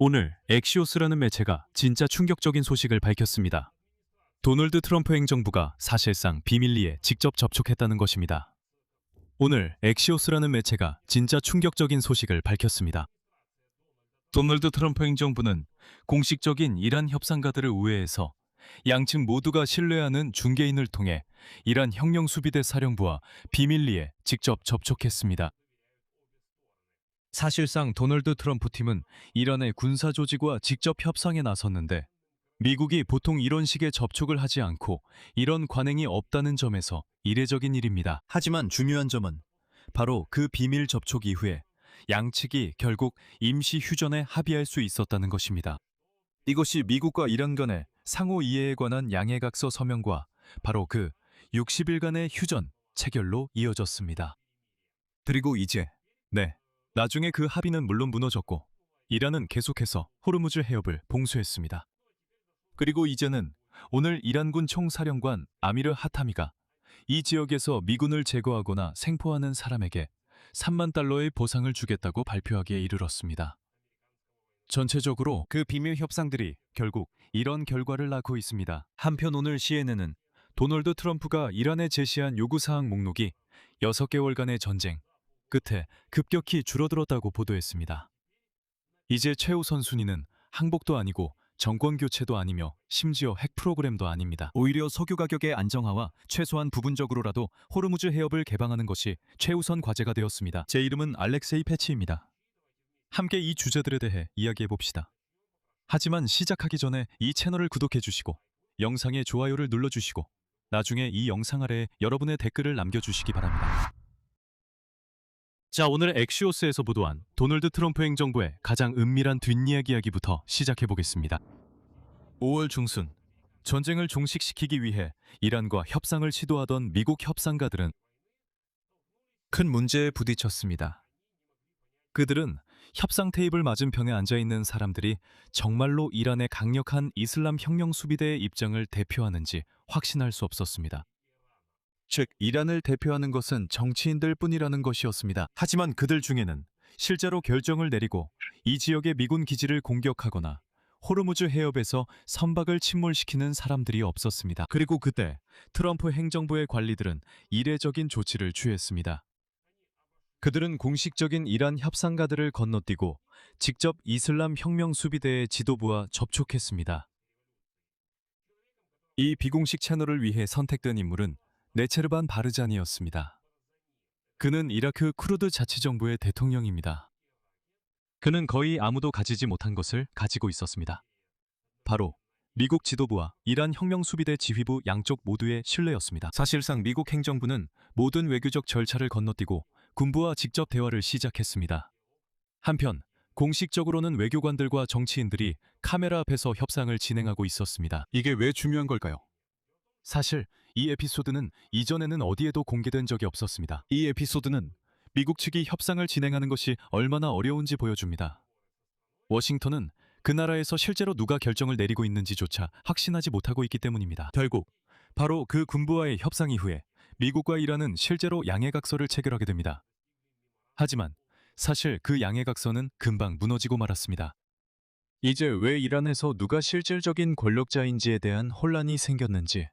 오늘 엑시오스라는 매체가 진짜 충격적인 소식을 밝혔습니다. 도널드 트럼프 행정부가 사실상 비밀리에 직접 접촉했다는 것입니다. 오늘 엑시오스라는 매체가 진짜 충격적인 소식을 밝혔습니다. 도널드 트럼프 행정부는 공식적인 이란 협상가들을 우회해서 양측 모두가 신뢰하는 중개인을 통해 이란 혁명수비대 사령부와 비밀리에 직접 접촉했습니다. 사실상 도널드 트럼프 팀은 이란의 군사 조직과 직접 협상에 나섰는데 미국이 보통 이런 식의 접촉을 하지 않고 이런 관행이 없다는 점에서 이례적인 일입니다. 하지만 중요한 점은 바로 그 비밀 접촉 이후에 양측이 결국 임시 휴전에 합의할 수 있었다는 것입니다. 이것이 미국과 이란 간의 상호 이해에 관한 양해각서 서명과 바로 그 60일간의 휴전 체결로 이어졌습니다. 그리고 이제 나중에 그 합의는 물론 무너졌고 이란은 계속해서 호르무즈 해협을 봉쇄했습니다. 그리고 이제는 오늘 이란군 총사령관 아미르 하타미가 이 지역에서 미군을 제거하거나 생포하는 사람에게 3만 달러의 보상을 주겠다고 발표하기에 이르렀습니다. 전체적으로 그 비밀 협상들이 결국 이런 결과를 낳고 있습니다. 한편 오늘 CNN은 도널드 트럼프가 이란에 제시한 요구사항 목록이 6개월간의 전쟁 끝에 급격히 줄어들었다고 보도했습니다. 이제 최우선 순위는 항복도 아니고 정권 교체도 아니며 심지어 핵 프로그램도 아닙니다. 오히려 석유 가격의 안정화와 최소한 부분적으로라도 호르무즈 해협을 개방하는 것이 최우선 과제가 되었습니다. 제 이름은 알렉세이 패치입니다. 함께 이 주제들에 대해 이야기해 봅시다. 하지만 시작하기 전에 이 채널을 구독해 주시고 영상에 좋아요를 눌러주시고 나중에 이 영상 아래에 여러분의 댓글을 남겨주시기 바랍니다. 자, 오늘 엑시오스에서 보도한 도널드 트럼프 행정부의 가장 은밀한 뒷이야기 이야기부터 시작해 보겠습니다. 5월 중순, 전쟁을 종식시키기 위해 이란과 협상을 시도하던 미국 협상가들은 큰 문제에 부딪혔습니다. 그들은 협상 테이블 맞은편에 앉아있는 사람들이 정말로 이란의 강력한 이슬람 혁명 수비대의 입장을 대표하는지 확신할 수 없었습니다. 즉, 이란을 대표하는 것은 정치인들 뿐이라는 것이었습니다. 하지만 그들 중에는 실제로 결정을 내리고 이 지역의 미군 기지를 공격하거나 호르무즈 해협에서 선박을 침몰시키는 사람들이 없었습니다. 그리고 그때 트럼프 행정부의 관리들은 이례적인 조치를 취했습니다. 그들은 공식적인 이란 협상가들을 건너뛰고 직접 이슬람 혁명 수비대의 지도부와 접촉했습니다. 이 비공식 채널을 위해 선택된 인물은 네체르반 바르자니였습니다. 그는 이라크 쿠르드 자치정부의 대통령입니다. 그는 거의 아무도 가지지 못한 것을 가지고 있었습니다. 바로 미국 지도부와 이란 혁명수비대 지휘부 양쪽 모두의 신뢰였습니다. 사실상 미국 행정부는 모든 외교적 절차를 건너뛰고 군부와 직접 대화를 시작했습니다. 한편 공식적으로는 외교관들과 정치인들이 카메라 앞에서 협상을 진행하고 있었습니다. 이게 왜 중요한 걸까요? 사실 이 에피소드는 이전에는 어디에도 공개된 적이 없었습니다. 이 에피소드는 미국 측이 협상을 진행하는 것이 얼마나 어려운지 보여줍니다. 워싱턴은 그 나라에서 실제로 누가 결정을 내리고 있는지조차 확신하지 못하고 있기 때문입니다. 결국 바로 그 군부와의 협상 이후에 미국과 이란은 실제로 양해각서를 체결하게 됩니다. 하지만 사실 그 양해각서는 금방 무너지고 말았습니다. 이제 왜 이란에서 누가 실질적인 권력자인지에 대한 혼란이 생겼는지,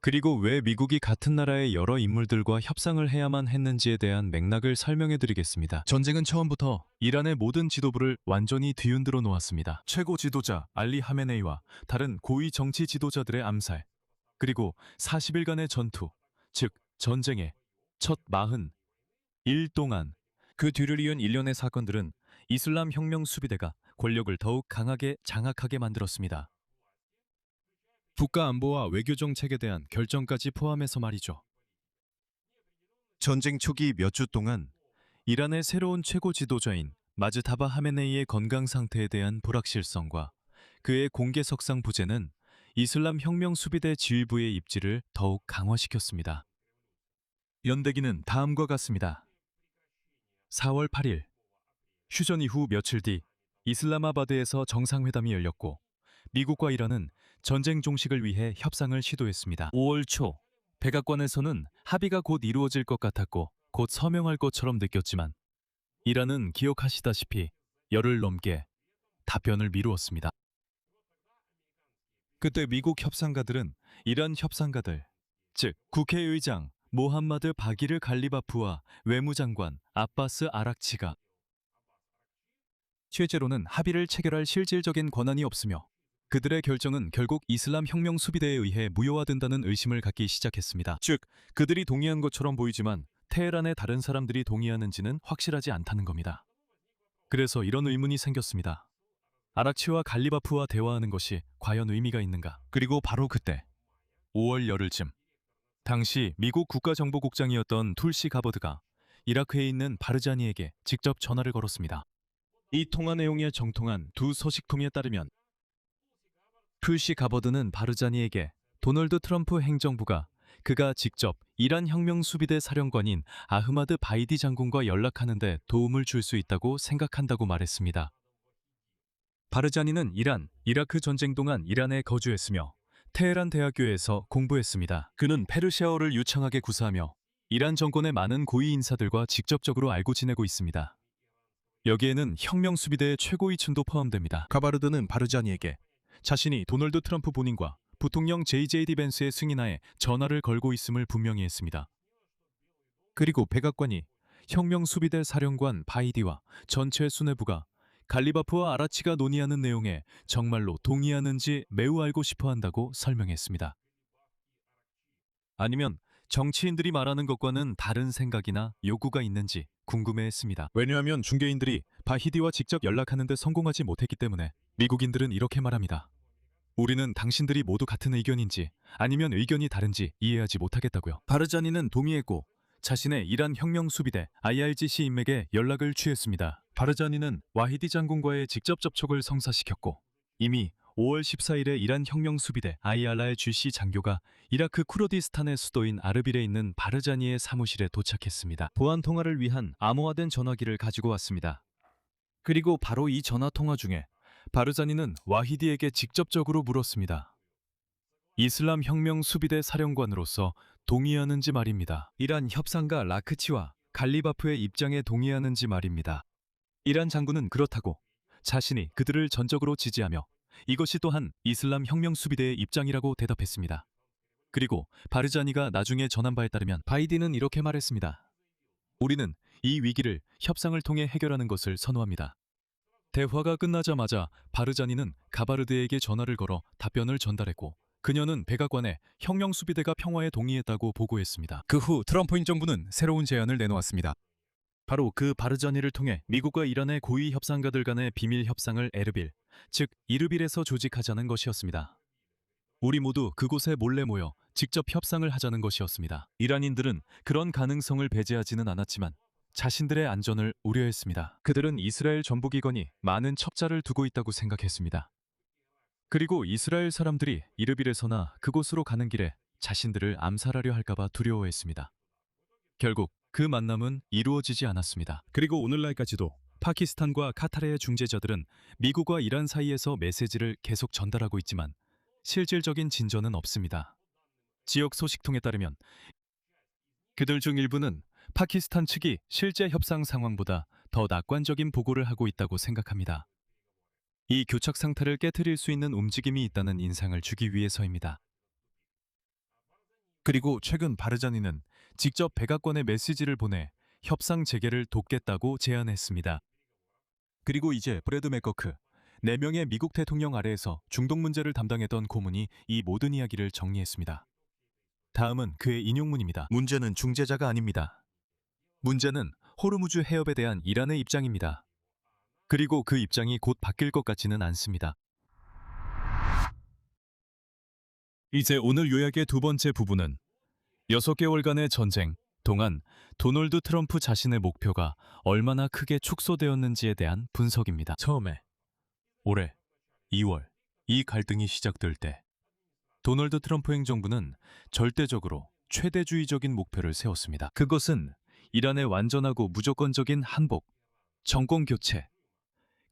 그리고 왜 미국이 같은 나라의 여러 인물들과 협상을 해야만 했는지에 대한 맥락을 설명해 드리겠습니다. 전쟁은 처음부터 이란의 모든 지도부를 완전히 뒤흔들어 놓았습니다. 최고 지도자 알리 하메네이와 다른 고위 정치 지도자들의 암살, 그리고 40일간의 전투, 즉 전쟁의 첫 40일 동안 그 뒤를 이은 일련의 사건들은 이슬람 혁명 수비대가 권력을 더욱 강하게 장악하게 만들었습니다. 국가안보와 외교정책에 대한 결정까지 포함해서 말이죠. 전쟁 초기 몇 주 동안 이란의 새로운 최고 지도자인 마즈타바 하메네이의 건강 상태에 대한 불확실성과 그의 공개석상 부재는 이슬람 혁명 수비대 지휘부의 입지를 더욱 강화시켰습니다. 연대기는 다음과 같습니다. 4월 8일, 휴전 이후 며칠 뒤 이슬라마바드에서 정상회담이 열렸고 미국과 이란은 전쟁 종식을 위해 협상을 시도했습니다. 5월 초, 백악관에서는 합의가 곧 이루어질 것 같았고 곧 서명할 것처럼 느꼈지만 이란은 기억하시다시피 열흘 넘게 답변을 미루었습니다. 그때 미국 협상가들은 이란 협상가들, 즉 국회의장 모함마드 바기르 갈리바프와 외무장관 아바스 아락치가 실제로는 합의를 체결할 실질적인 권한이 없으며 그들의 결정은 결국 이슬람 혁명 수비대에 의해 무효화된다는 의심을 갖기 시작했습니다. 즉, 그들이 동의한 것처럼 보이지만 테헤란의 다른 사람들이 동의하는지는 확실하지 않다는 겁니다. 그래서 이런 의문이 생겼습니다. 아락치와 갈리바프와 대화하는 것이 과연 의미가 있는가? 그리고 바로 그때 5월 열흘쯤 당시 미국 국가정보국장이었던 툴시 가버드가 이라크에 있는 바르자니에게 직접 전화를 걸었습니다. 이 통화 내용에 정통한 두 서식통에 따르면 툴시 가버드는 바르자니에게 도널드 트럼프 행정부가 그가 직접 이란 혁명 수비대 사령관인 아흐마드 바이디 장군과 연락하는 데 도움을 줄 수 있다고 생각한다고 말했습니다. 바르자니는 이라크 전쟁 동안 이란에 거주했으며 테헤란 대학교에서 공부했습니다. 그는 페르시아어를 유창하게 구사하며 이란 정권의 많은 고위 인사들과 직접적으로 알고 지내고 있습니다. 여기에는 혁명 수비대의 최고위층도 포함됩니다. 가바르드는 바르자니에게 자신이 도널드 트럼프 본인과 부통령 JJD 벤스의 승인하에 전화를 걸고 있음을 분명히 했습니다. 그리고 백악관이 혁명 수비대 사령관 바이디와 전체 수뇌부가 갈리바프와 아라치가 논의하는 내용에 정말로 동의하는지 매우 알고 싶어 한다고 설명했습니다. 아니면 정치인들이 말하는 것과는 다른 생각이나 요구가 있는지 궁금해했습니다. 왜냐하면 중개인들이 바히디와 직접 연락하는 데 성공하지 못했기 때문에 미국인들은 이렇게 말합니다. 우리는 당신들이 모두 같은 의견인지 아니면 의견이 다른지 이해하지 못하겠다고요. 바르자니는 동의했고 자신의 이란 혁명 수비대 IRGC 인맥에 연락을 취했습니다. 바르자니는 와히디 장군과의 직접 접촉을 성사시켰고 이미 5월 14일에 이란 혁명 수비대 IRGC 장교가 이라크 쿠르디스탄의 수도인 아르빌에 있는 바르자니의 사무실에 도착했습니다. 보안 통화를 위한 암호화된 전화기를 가지고 왔습니다. 그리고 바로 이 전화 통화 중에 바르자니는 와히디에게 직접적으로 물었습니다. 이슬람 혁명 수비대 사령관으로서 동의하는지 말입니다. 이란 협상가 라크치와 갈리바프의 입장에 동의하는지 말입니다. 이란 장군은 그렇다고 자신이 그들을 전적으로 지지하며 이것이 또한 이슬람 혁명 수비대의 입장이라고 대답했습니다. 그리고 바르자니가 나중에 전한 바에 따르면 바이디는 이렇게 말했습니다. 우리는 이 위기를 협상을 통해 해결하는 것을 선호합니다. 대화가 끝나자마자 바르자니는 가바르드에게 전화를 걸어 답변을 전달했고 그녀는 백악관에 혁명 수비대가 평화에 동의했다고 보고했습니다. 그 후 트럼프 행정부는 새로운 제안을 내놓았습니다. 바로 그 바르자니를 통해 미국과 이란의 고위 협상가들 간의 비밀 협상을 에르빌, 즉 이르빌에서 조직하자는 것이었습니다. 우리 모두 그곳에 몰래 모여 직접 협상을 하자는 것이었습니다. 이란인들은 그런 가능성을 배제하지는 않았지만 자신들의 안전을 우려했습니다. 그들은 이스라엘 정부기관이 많은 첩자를 두고 있다고 생각했습니다. 그리고 이스라엘 사람들이 이르빌에서나 그곳으로 가는 길에 자신들을 암살하려 할까봐 두려워했습니다. 결국 그 만남은 이루어지지 않았습니다. 그리고 오늘날까지도 파키스탄과 카타르의 중재자들은 미국과 이란 사이에서 메시지를 계속 전달하고 있지만 실질적인 진전은 없습니다. 지역 소식통에 따르면 그들 중 일부는 파키스탄 측이 실제 협상 상황보다 더 낙관적인 보고를 하고 있다고 생각합니다. 이 교착 상태를 깨트릴 수 있는 움직임이 있다는 인상을 주기 위해서입니다. 그리고 최근 바르자니는 직접 백악관에 메시지를 보내 협상 재개를 돕겠다고 제안했습니다. 그리고 이제 브래드 맥거크, 4명의 미국 대통령 아래에서 중동 문제를 담당했던 고문이 이 모든 이야기를 정리했습니다. 다음은 그의 인용문입니다. 문제는 중재자가 아닙니다. 문제는 호르무즈 해협에 대한 이란의 입장입니다. 그리고 그 입장이 곧 바뀔 것 같지는 않습니다. 이제 오늘 요약의 두 번째 부분은 6개월간의 전쟁 동안 도널드 트럼프 자신의 목표가 얼마나 크게 축소되었는지에 대한 분석입니다. 처음에 올해 2월 이 갈등이 시작될 때 도널드 트럼프 행정부는 절대적으로 최대주의적인 목표를 세웠습니다. 그것은 이란의 완전하고 무조건적인 한복, 정권 교체,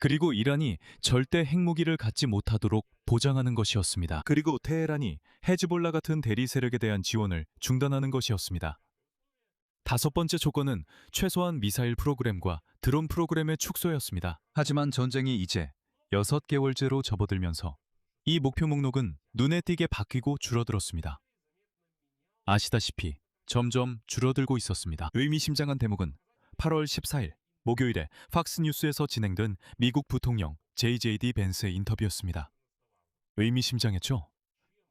그리고 이란이 절대 핵무기를 갖지 못하도록 보장하는 것이었습니다. 그리고 테헤란이 헤즈볼라 같은 대리 세력에 대한 지원을 중단하는 것이었습니다. 다섯 번째 조건은 최소한 미사일 프로그램과 드론 프로그램의 축소였습니다. 하지만 전쟁이 이제 6개월째로 접어들면서 이 목표 목록은 눈에 띄게 바뀌고 줄어들었습니다. 아시다시피 점점 줄어들고 있었습니다. 의미심장한 대목은 8월 14일 목요일에 팍스뉴스에서 진행된 미국 부통령 JJD 벤스의 인터뷰였습니다. 의미심장했죠?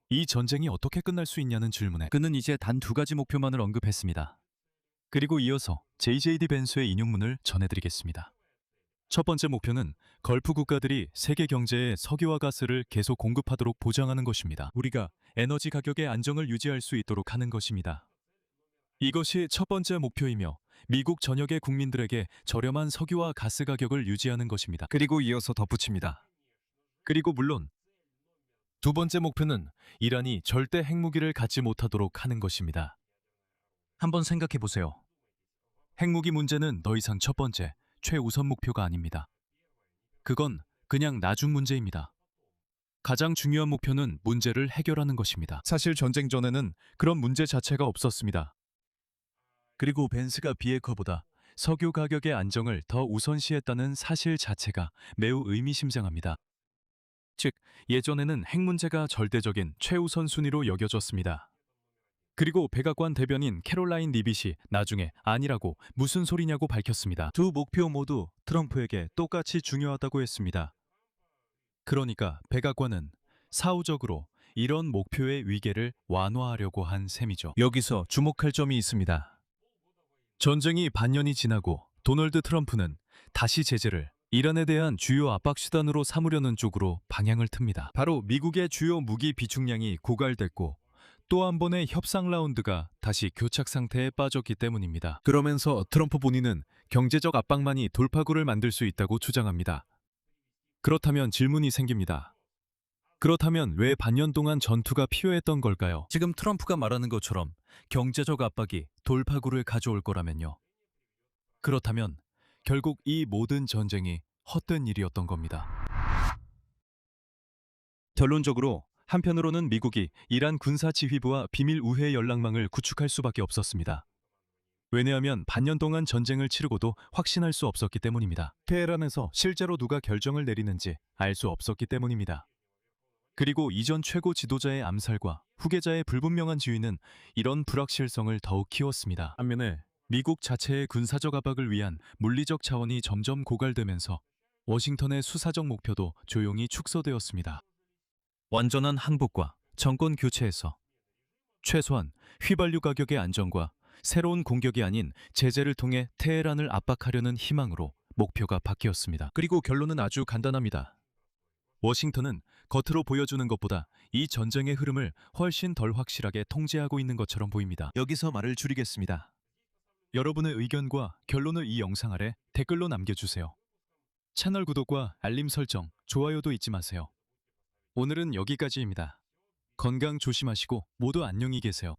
이 전쟁이 어떻게 끝날 수 있냐는 질문에 그는 이제 단 2가지 목표만을 언급했습니다. 그리고 이어서 JJD 벤스의 인용문을 전해드리겠습니다. 첫 번째 목표는 걸프 국가들이 세계 경제에 석유와 가스를 계속 공급하도록 보장하는 것입니다. 우리가 에너지 가격의 안정을 유지할 수 있도록 하는 것입니다. 이것이 첫 번째 목표이며 미국 전역의 국민들에게 저렴한 석유와 가스 가격을 유지하는 것입니다. 그리고 이어서 덧붙입니다. 그리고 물론 두 번째 목표는 이란이 절대 핵무기를 갖지 못하도록 하는 것입니다. 한번 생각해 보세요. 핵무기 문제는 더 이상 첫 번째, 최우선 목표가 아닙니다. 그건 그냥 나중 문제입니다. 가장 중요한 목표는 문제를 해결하는 것입니다. 사실 전쟁 전에는 그런 문제 자체가 없었습니다. 그리고 벤스가 비에커보다 석유 가격의 안정을 더 우선시했다는 사실 자체가 매우 의미심장합니다. 즉, 예전에는 핵 문제가 절대적인 최우선 순위로 여겨졌습니다. 그리고 백악관 대변인 캐롤라인 리빗이 나중에 아니라고 무슨 소리냐고 밝혔습니다. 두 목표 모두 트럼프에게 똑같이 중요하다고 했습니다. 그러니까 백악관은 사후적으로 이런 목표의 위계를 완화하려고 한 셈이죠. 여기서 주목할 점이 있습니다. 전쟁이 반년이 지나고 도널드 트럼프는 다시 제재를 이란에 대한 주요 압박 수단으로 삼으려는 쪽으로 방향을 틉니다. 바로 미국의 주요 무기 비축량이 고갈됐고 또 한 번의 협상 라운드가 다시 교착 상태에 빠졌기 때문입니다. 그러면서 트럼프 본인은 경제적 압박만이 돌파구를 만들 수 있다고 주장합니다. 그렇다면 질문이 생깁니다. 그렇다면 왜 반년 동안 전투가 필요했던 걸까요? 지금 트럼프가 말하는 것처럼 경제적 압박이 돌파구를 가져올 거라면요. 그렇다면 결국 이 모든 전쟁이 헛된 일이었던 겁니다. 결론적으로 한편으로는 미국이 이란 군사지휘부와 비밀 우회 연락망을 구축할 수밖에 없었습니다. 왜냐하면 반년 동안 전쟁을 치르고도 확신할 수 없었기 때문입니다. 테헤란에서 실제로 누가 결정을 내리는지 알 수 없었기 때문입니다. 그리고 이전 최고 지도자의 암살과 후계자의 불분명한 지위는 이런 불확실성을 더욱 키웠습니다. 반면에 미국 자체의 군사적 압박을 위한 물리적 차원이 점점 고갈되면서 워싱턴의 수사적 목표도 조용히 축소되었습니다. 완전한 항복과 정권 교체에서 최소한 휘발유 가격의 안정과 새로운 공격이 아닌 제재를 통해 테헤란을 압박하려는 희망으로 목표가 바뀌었습니다. 그리고 결론은 아주 간단합니다. 워싱턴은 겉으로 보여주는 것보다 이 전쟁의 흐름을 훨씬 덜 확실하게 통제하고 있는 것처럼 보입니다. 여기서 말을 줄이겠습니다. 여러분의 의견과 결론을 이 영상 아래 댓글로 남겨주세요. 채널 구독과 알림 설정, 좋아요도 잊지 마세요. 오늘은 여기까지입니다. 건강 조심하시고 모두 안녕히 계세요.